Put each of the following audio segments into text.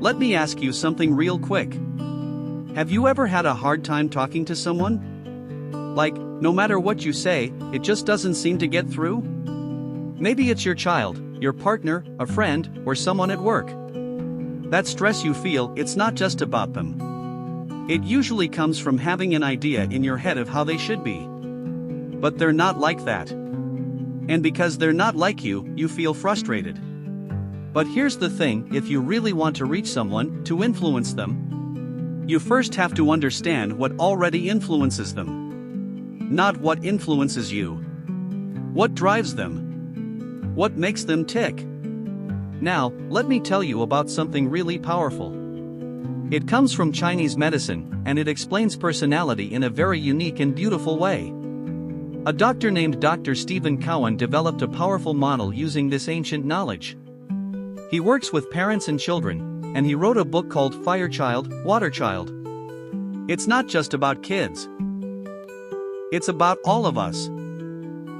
Let me ask you something real quick. Have you ever had a hard time talking to someone? Like, no matter what you say, it just doesn't seem to get through? Maybe it's your child, your partner, a friend, or someone at work. That stress you feel, it's not just about them. It usually comes from having an idea in your head of how they should be. But they're not like that. And because they're not like you, you feel frustrated. But here's the thing, if you really want to reach someone, to influence them, you first have to understand what already influences them. Not what influences you. What drives them? What makes them tick? Now, let me tell you about something really powerful. It comes from Chinese medicine, and it explains personality in a very unique and beautiful way. A doctor named Dr. Stephen Cowan developed a powerful model using this ancient knowledge. He works with parents and children, and he wrote a book called Fire Child, Water Child. It's not just about kids. It's about all of us.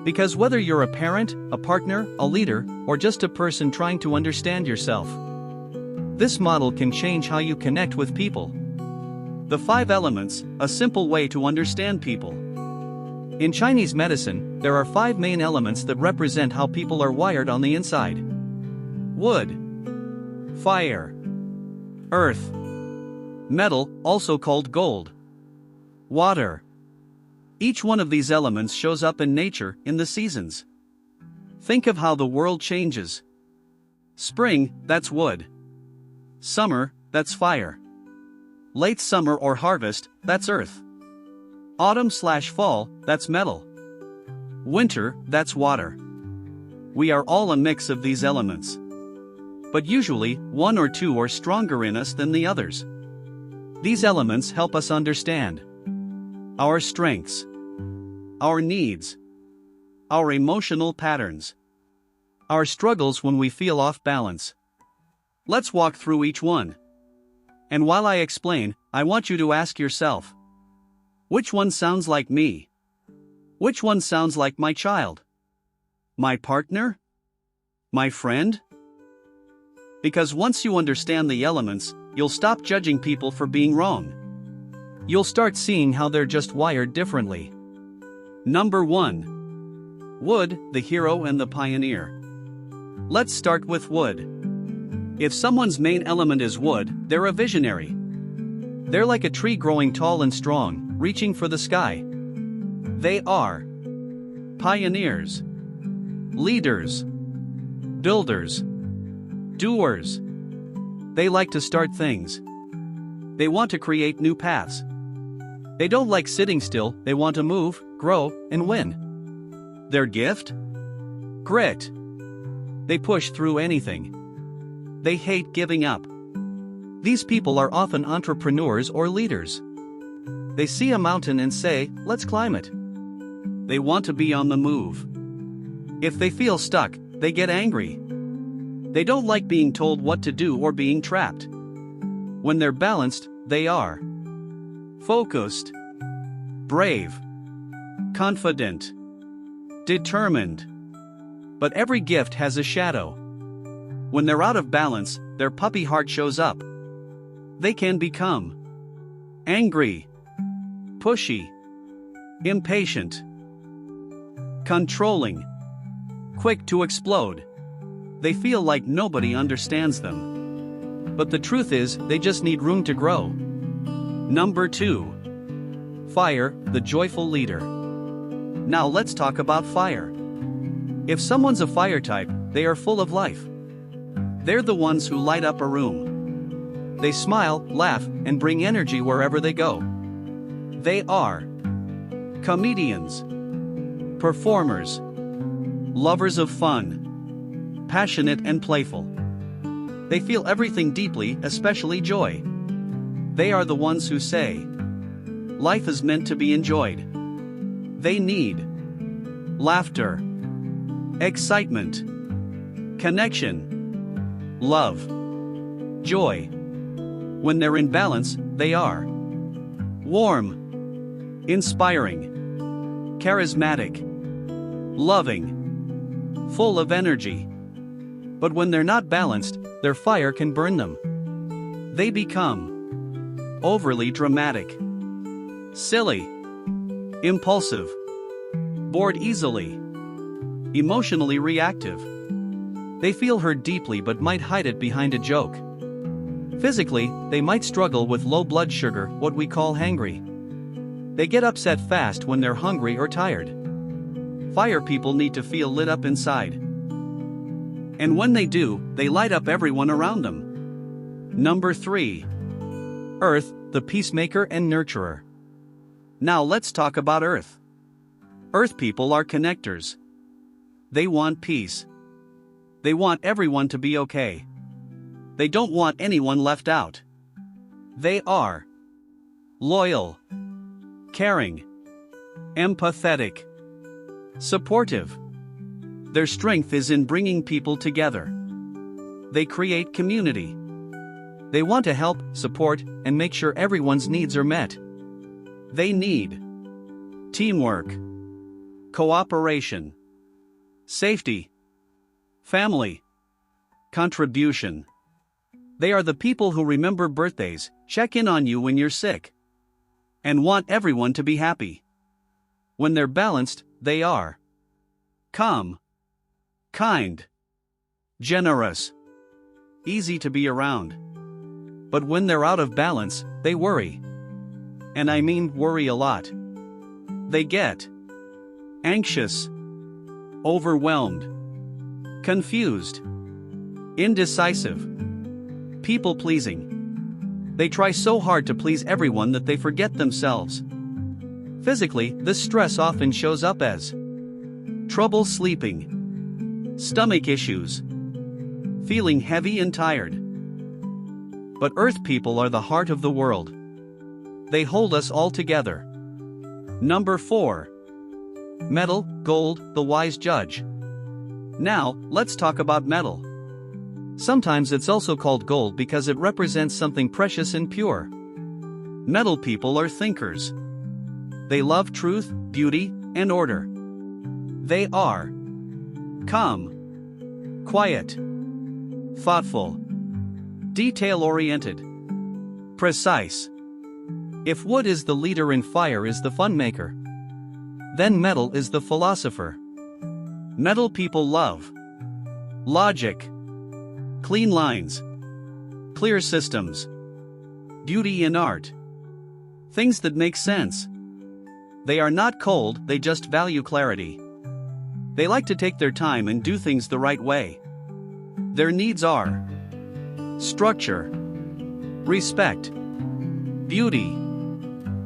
Because whether you're a parent, a partner, a leader, or just a person trying to understand yourself, this model can change how you connect with people. The 5 elements, a simple way to understand people. In Chinese medicine, there are 5 main elements that represent how people are wired on the inside. Wood, fire, earth, metal, also called gold, water. Each one of these elements shows up in nature, in the seasons. Think of how the world changes. Spring, that's wood. Summer, that's fire. Late summer or harvest, that's earth. Autumn/fall, that's metal. Winter, that's water. We are all a mix of these elements. But usually, 1 or 2 are stronger in us than the others. These elements help us understand our strengths, our needs, our emotional patterns, our struggles when we feel off balance. Let's walk through each one. And while I explain, I want you to ask yourself, which one sounds like me? Which one sounds like my child? My partner? My friend? Because once you understand the elements, you'll stop judging people for being wrong. You'll start seeing how they're just wired differently. Number 1. Wood, the hero and the pioneer. Let's start with wood. If someone's main element is wood, they're a visionary. They're like a tree growing tall and strong, reaching for the sky. They are pioneers, leaders, builders, doers. They like to start things. They want to create new paths. They don't like sitting still, they want to move, grow, and win. Their gift? Grit. They push through anything. They hate giving up. These people are often entrepreneurs or leaders. They see a mountain and say, let's climb it. They want to be on the move. If they feel stuck, they get angry. They don't like being told what to do or being trapped. When they're balanced, they are focused, brave, confident, determined. But every gift has a shadow. When they're out of balance, their puppy heart shows up. They can become angry, pushy, impatient, controlling, quick to explode. They feel like nobody understands them. But the truth is, they just need room to grow. Number 2. Fire, the joyful leader. Now let's talk about fire. If someone's a fire type, they are full of life. They're the ones who light up a room. They smile, laugh, and bring energy wherever they go. They are comedians, performers, lovers of fun, passionate and playful. They feel everything deeply, especially joy. They are the ones who say, life is meant to be enjoyed. They need laughter, excitement, connection, love, joy. When they're in balance, they are warm, inspiring, charismatic, loving, full of energy. But when they're not balanced, their fire can burn them. They become overly dramatic, silly, impulsive, bored easily, emotionally reactive. They feel hurt deeply but might hide it behind a joke. Physically, they might struggle with low blood sugar, what we call hangry. They get upset fast when they're hungry or tired. Fire people need to feel lit up inside. And when they do, they light up everyone around them. Number 3. Earth, the peacemaker and nurturer. Now let's talk about Earth. Earth people are connectors. They want peace. They want everyone to be okay. They don't want anyone left out. They are loyal, caring, empathetic, supportive. Their strength is in bringing people together. They create community. They want to help, support, and make sure everyone's needs are met. They need teamwork, cooperation, safety, family, contribution. They are the people who remember birthdays, check in on you when you're sick, and want everyone to be happy. When they're balanced, they are calm, kind, generous, easy to be around. But when they're out of balance, they worry. And I mean worry a lot. They get anxious, overwhelmed, confused, indecisive, people-pleasing. They try so hard to please everyone that they forget themselves. Physically, this stress often shows up as trouble sleeping, stomach issues, feeling heavy and tired. But Earth people are the heart of the world. They hold us all together. Number 4. Metal, gold, the wise judge. Now, let's talk about metal. Sometimes it's also called gold because it represents something precious and pure. Metal people are thinkers. They love truth, beauty, and order. They are calm, quiet, thoughtful, detail-oriented, precise. If wood is the leader and fire is the fun maker, then metal is the philosopher. Metal people love logic, clean lines, clear systems, beauty in art, things that make sense. They are not cold, they just value clarity. They like to take their time and do things the right way. Their needs are structure, respect, beauty,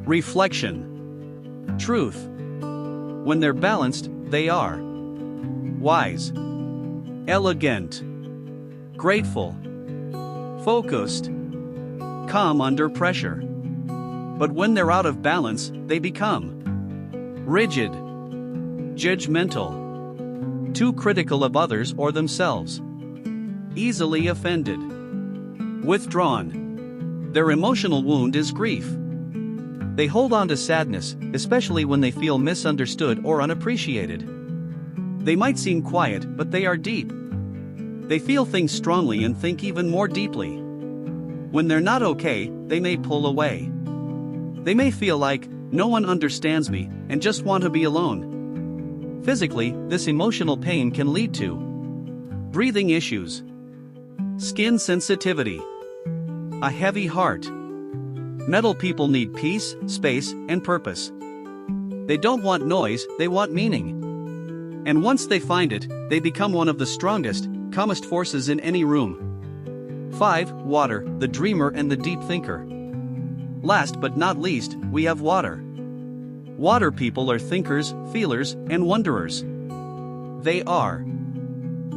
reflection, truth. When they're balanced, they are wise, elegant, grateful, focused, calm under pressure. But when they're out of balance, they become rigid, judgmental, too critical of others or themselves, easily offended, withdrawn. Their emotional wound is grief. They hold on to sadness, especially when they feel misunderstood or unappreciated. They might seem quiet, but they are deep. They feel things strongly and think even more deeply. When they're not okay, they may pull away. They may feel like, no one understands me, and just want to be alone. Physically, this emotional pain can lead to breathing issues, skin sensitivity, a heavy heart. Metal people need peace, space, and purpose. They don't want noise, they want meaning. And once they find it, they become one of the strongest, calmest forces in any room. 5. Water, the dreamer and the deep thinker. Last but not least, we have water. Water people are thinkers, feelers, and wonderers. They are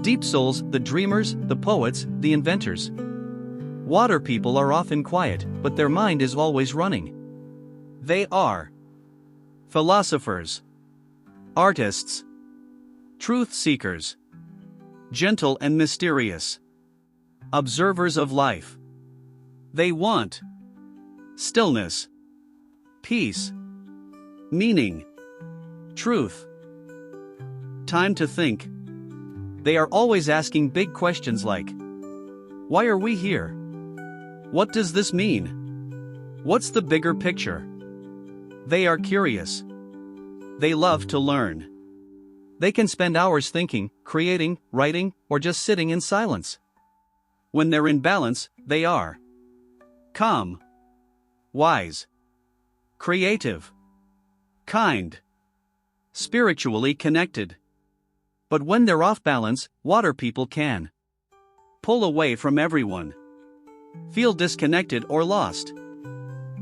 deep souls, the dreamers, the poets, the inventors. Water people are often quiet, but their mind is always running. They are philosophers, artists, truth seekers, gentle and mysterious, observers of life. They want stillness, peace, meaning, truth, time to think. They are always asking big questions like, why are we here? What does this mean? What's the bigger picture? They are curious. They love to learn. They can spend hours thinking, creating, writing, or just sitting in silence. When they're in balance, they are calm, wise, creative, kind, spiritually connected. But when they're off balance, water people can pull away from everyone, feel disconnected or lost,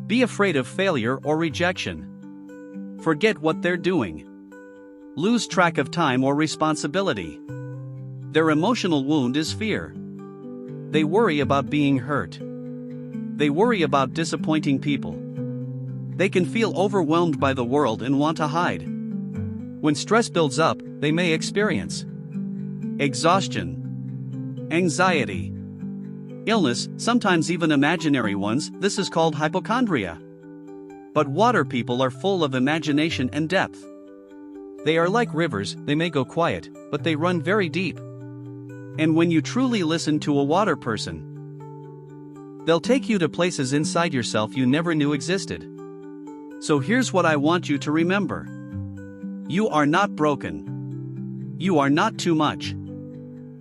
be afraid of failure or rejection, forget what they're doing, lose track of time or responsibility. Their emotional wound is fear. They worry about being hurt. They worry about disappointing people. They can feel overwhelmed by the world and want to hide. When stress builds up, they may experience exhaustion, anxiety, illness, sometimes even imaginary ones. This is called hypochondria. But water people are full of imagination and depth. They are like rivers, they may go quiet, but they run very deep. And when you truly listen to a water person, they'll take you to places inside yourself you never knew existed. So here's what I want you to remember. You are not broken. You are not too much.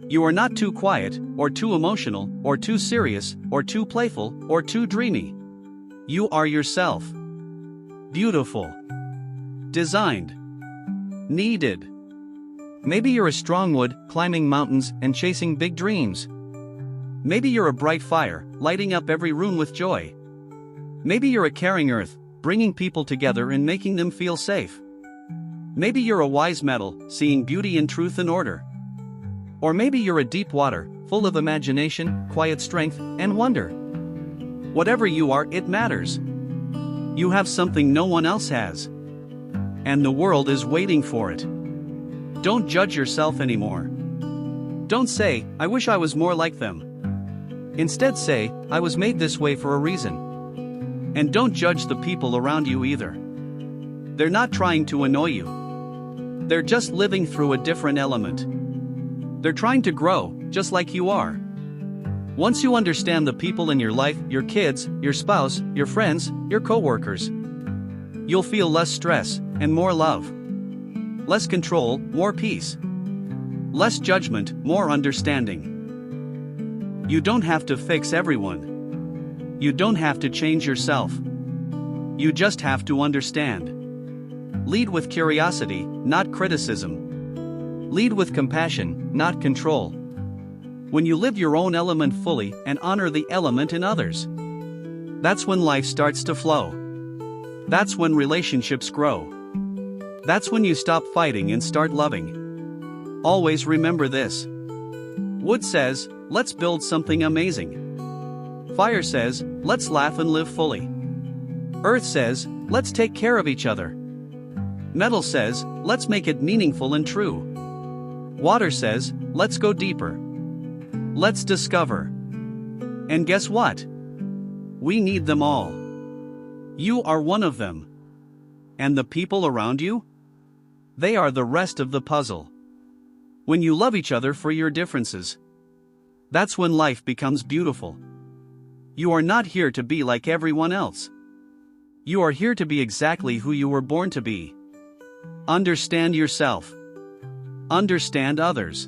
You are not too quiet, or too emotional, or too serious, or too playful, or too dreamy. You are yourself. Beautiful. Designed. Needed. Maybe you're a strong wood, climbing mountains and chasing big dreams. Maybe you're a bright fire, lighting up every room with joy. Maybe you're a caring earth, bringing people together and making them feel safe. Maybe you're a wise metal, seeing beauty in truth and order. Or maybe you're a deep water, full of imagination, quiet strength, and wonder. Whatever you are, it matters. You have something no one else has. And the world is waiting for it. Don't judge yourself anymore. Don't say, I wish I was more like them. Instead say, I was made this way for a reason. And don't judge the people around you either. They're not trying to annoy you. They're just living through a different element. They're trying to grow, just like you are. Once you understand the people in your life, your kids, your spouse, your friends, your coworkers, you'll feel less stress and more love. Less control, more peace. Less judgment, more understanding. You don't have to fix everyone. You don't have to change yourself. You just have to understand. Lead with curiosity, not criticism. Lead with compassion, not control. When you live your own element fully and honor the element in others, that's when life starts to flow. That's when relationships grow. That's when you stop fighting and start loving. Always remember this. Wood says, let's build something amazing. Fire says, let's laugh and live fully. Earth says, let's take care of each other. Metal says, let's make it meaningful and true. Water says, let's go deeper. Let's discover. And guess what? We need them all. You are one of them. And the people around you? They are the rest of the puzzle. When you love each other for your differences, that's when life becomes beautiful. You are not here to be like everyone else. You are here to be exactly who you were born to be. Understand yourself. Understand others.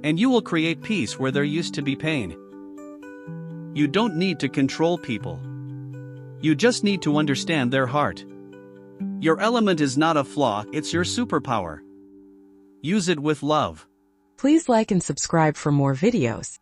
And you will create peace where there used to be pain. You don't need to control people. You just need to understand their heart. Your element is not a flaw, it's your superpower. Use it with love. Please like and subscribe for more videos.